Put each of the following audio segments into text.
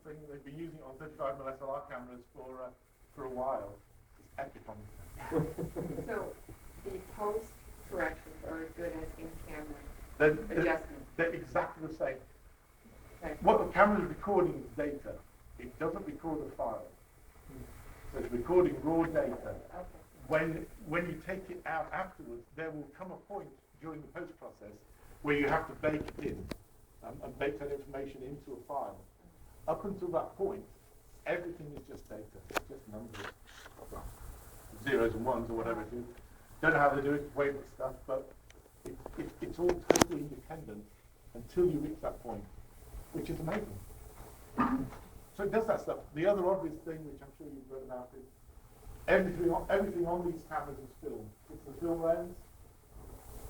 something they've been using it on 35mm SLR cameras for a while. It's epic on this. So the post corrections are as good as in-camera adjustments. They're exactly the same. Okay. What the camera is recording is data. It doesn't record a file. So it's recording raw data. Okay. When you take it out afterwards, there will come a point during the post process where you have to bake it in and bake that information into a file. Up until that point, everything is just data. It's just numbers, well, zeros and ones or whatever it is. Don't know how they do it, way with stuff, but it's all totally independent until you reach that point, which is amazing. So it does that stuff. The other obvious thing, which I'm sure you've read about, is everything on these cameras is film. It's the film lens,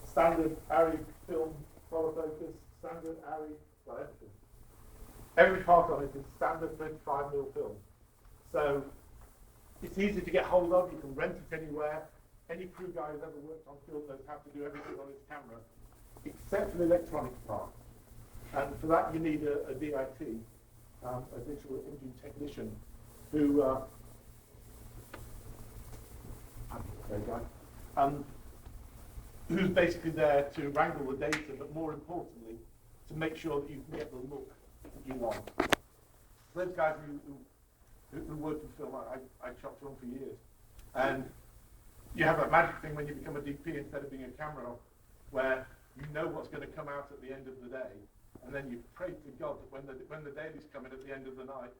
standard ARRI film follow focus, standard ARRI, well, everything. Every part of it is standard 35mm film. So it's easy to get hold of. You can rent it anywhere. Any crew guy who's ever worked on film knows how to do everything on his camera, except for the electronics part. And for that, you need a DIT, a digital imaging technician, who who's basically there to wrangle the data, but more importantly, to make sure that you can get the look that you want. Those guys who work in film, I shot film for years, and you have a magic thing when you become a DP instead of being a camera op, where you know what's going to come out at the end of the day, and then you pray to God that when the daily's coming at the end of the night,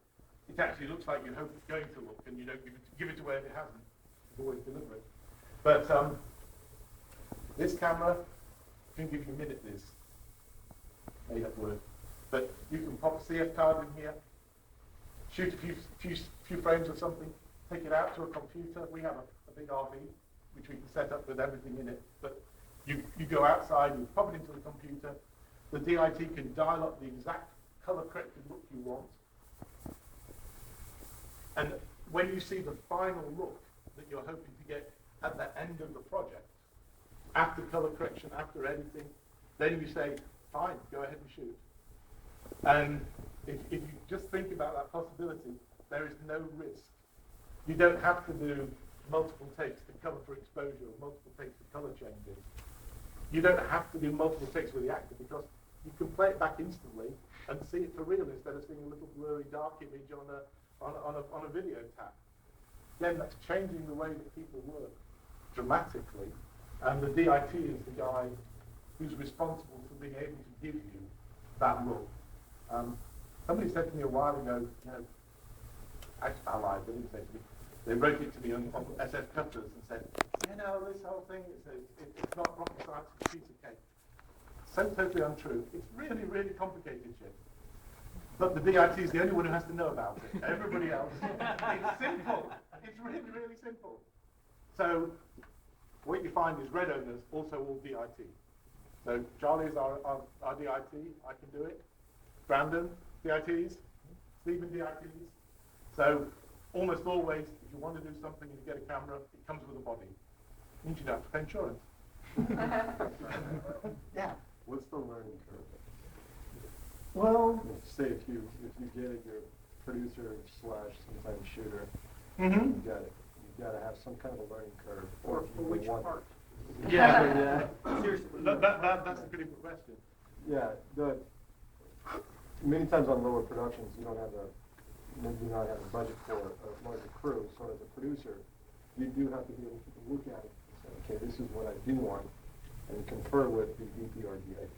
it actually looks like you hope it's going to look, and you don't give it away if it hasn't. It's always deliberate. But this camera can give you minute this. Made up word. But you can pop a CF card in here, shoot a few frames or something, take it out to a computer. We have a big RV, which we can set up with everything in it. But you go outside, you pop it into the computer. The DIT can dial up the exact color-corrected look you want. And when you see the final look that you're hoping to get at the end of the project, after color correction, after editing, then you say, fine, go ahead and shoot. And if you just think about that possibility, there is no risk. You don't have to do multiple takes to cover for exposure or multiple takes for color changing. You don't have to do multiple takes with the actor because you can play it back instantly and see it for real instead of seeing a little blurry dark image on a video tap. Then that's changing the way that people work dramatically. And the DIT is the guy who's responsible for being able to give you that look. Somebody said to me a while ago, I lied, they didn't say to me, they wrote it to me on SF Cutters and said, this whole thing, it's not rocket science, it's a piece of cake. So totally untrue. It's really, really complicated shit. But the DIT is the only one who has to know about it. Everybody else, it's simple. It's really, really simple. So what you find is red owners also all DIT. So Charlie is our DIT. I can do it. Brandon, DITs. Stephen, DITs. So almost always, if you want to do something and you get a camera, it comes with a body. Means you don't have to pay insurance. Yeah. What's the learning curve? Well, Say if you get it, you're a producer / sometimes shooter, mm-hmm. you got to have some kind of a learning curve. For which part? Yeah. Seriously. That's a pretty good question. Yeah, many times on lower productions, you don't have a budget for a larger crew. So as a producer, you do have to be able to look at it and say, okay, this is what I do want, and confer with the DP or DIT.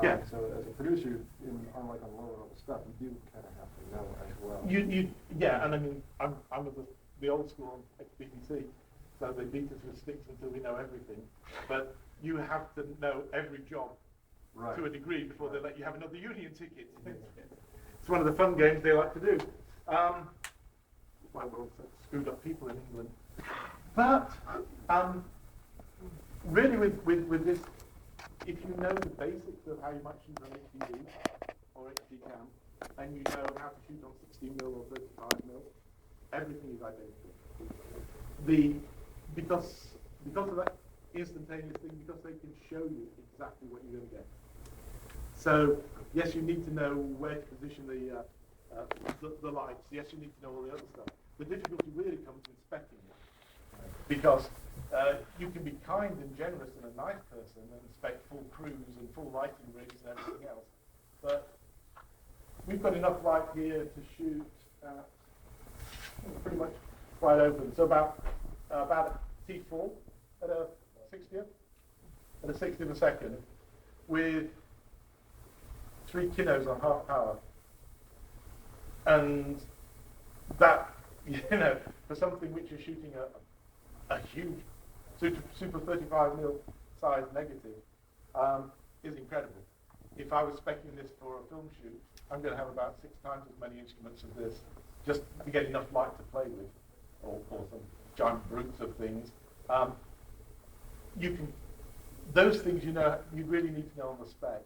Yeah. So as a producer, unlike on lower level stuff, you do kind of have to know as well. Yeah, and I mean, I'm of the old school on BBC, so they beat us with sticks until we know everything. But you have to know every job to a degree before they let you have another union ticket. It's one of the fun games they like to do. Well, screwed up people in England. But really, with this, if you know the basics of how you might shoot on HDD or HD cam, and you know how to shoot on 16mm or 35mm, everything is identical. Because of that instantaneous thing, because they can show you exactly what you're going to get. So yes, you need to know where to position the the lights. Yes, you need to know all the other stuff. The difficulty really comes in speccing it. Because you can be kind and generous and a nice person and spec full crews and full lighting rigs and everything else. But we've got enough light here to shoot pretty much wide open. So about a T4 at a 60th, at a 60th of a second, with 3 kinos on half power. And that, for something which is shooting a huge super 35mm size negative, is incredible. If I was speccing this for a film shoot, I'm going to have about 6 times as many instruments as this, just to get enough light to play with, or some giant brutes of things. Those things you really need to know on the spec.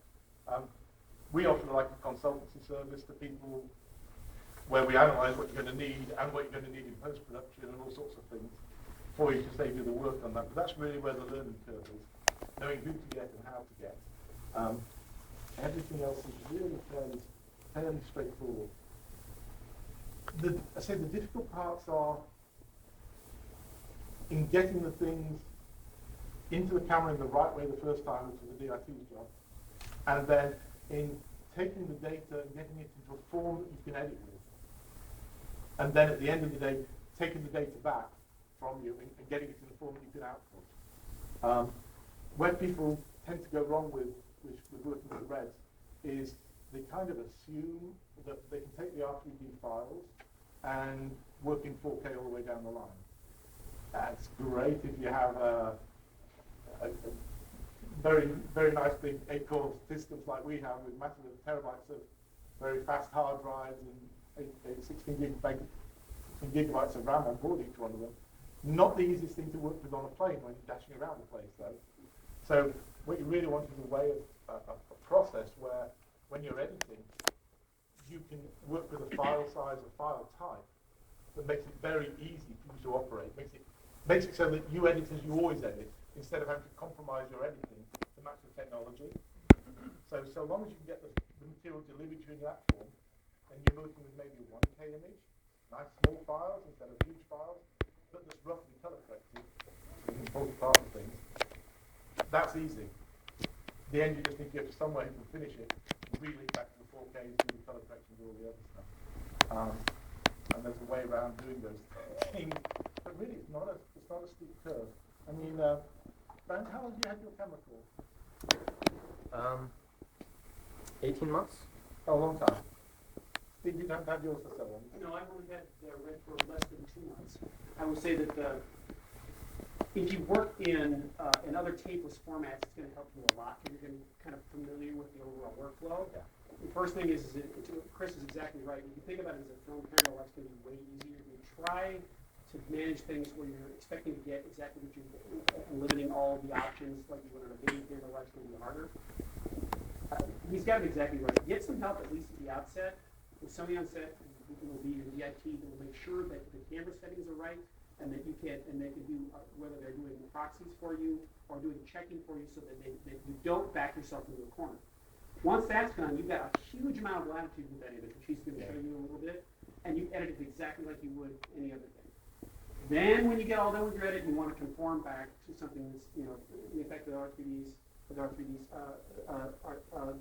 We offer like a consultancy service to people where we analyse what you're going to need and what you're going to need in post-production and all sorts of things for you to save you the work on that. But that's really where the learning curve is, knowing who to get and how to get. Everything else is really fairly straightforward. I say the difficult parts are in getting the things into the camera in the right way the first time, which is the DIT's job, and then in taking the data and getting it into a form that you can edit with, and then at the end of the day, taking the data back from you and getting it in the form that you can output. Where people tend to go wrong with working with the Reds is they kind of assume that they can take the R3D files and work in 4K all the way down the line. That's great if you have a very, very nice big 8-core systems like we have with massive terabytes of very fast hard drives and 16 gigabytes of RAM on board each one of them. Not the easiest thing to work with on a plane when you're dashing around the place, though. So what you really want is a way of a process where, when you're editing, you can work with a file size or file type that makes it very easy for you to operate. Makes it so that you edit as you always edit, instead of having to compromise your editing to match the technology. So long as you can get the material delivered to you in that form, and you're working with maybe a 1K image, nice small files instead of huge files, but that's roughly color corrected, so the important part of things, that's easy. The end, you just need to get to somewhere who can finish it, reel it back to the 4Ks, do the color correction, do all the other stuff. And there's a way around doing those things. But really, it's not a steep curve. I mean, Ben, how long have you had your camera for? 18 months? Oh, a long time. Steve, you haven't had yours for so long. No, I've only had Red for less than 2 months. I would say that if you work in other tapeless formats, it's going to help you a lot because you're going to be kind of familiar with the overall workflow. Yeah. The first thing is Chris is exactly right. If you think about it as a film camera, that's going to be way easier. If you try to manage things where you're expecting to get exactly what you and limiting all the options like you would on a video camera, life's going to be harder. He's got it exactly right. Get some help at least at the outset. With somebody on set who will be your DIT that will make sure that the camera settings are right and that they can do whether they're doing proxies for you or doing checking for you so that you don't back yourself into a corner. Once that's done, you've got a huge amount of latitude with that image, which he's going to show you in a little bit, and you edit it exactly like you would any other thing. Then when you get all done with your edit, you want to conform back to something that's, the effect of the R3Ds,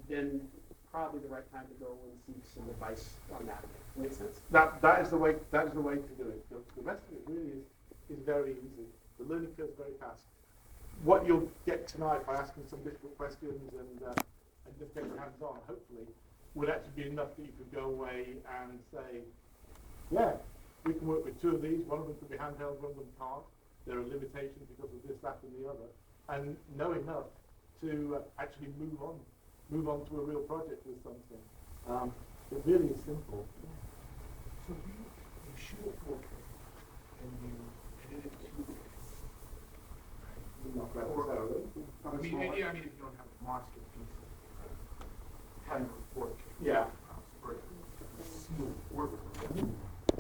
then probably the right time to go and seek some advice on that. Makes sense? That is the way to do it. The rest of it really is very easy. The learning curve is very fast. What you'll get tonight by asking some difficult questions and just getting your hands on, hopefully, would actually be enough that you could go away and say, yeah, we can work with 2 of these. One of them could be handheld, one of them can't. There are limitations because of this, that, and the other. And know enough to actually move on to a real project with something. It really is simple. So you shoot a portrait and you edit it to Not or, necessarily. I mean, if you don't have a monster piece of portrait. Yeah.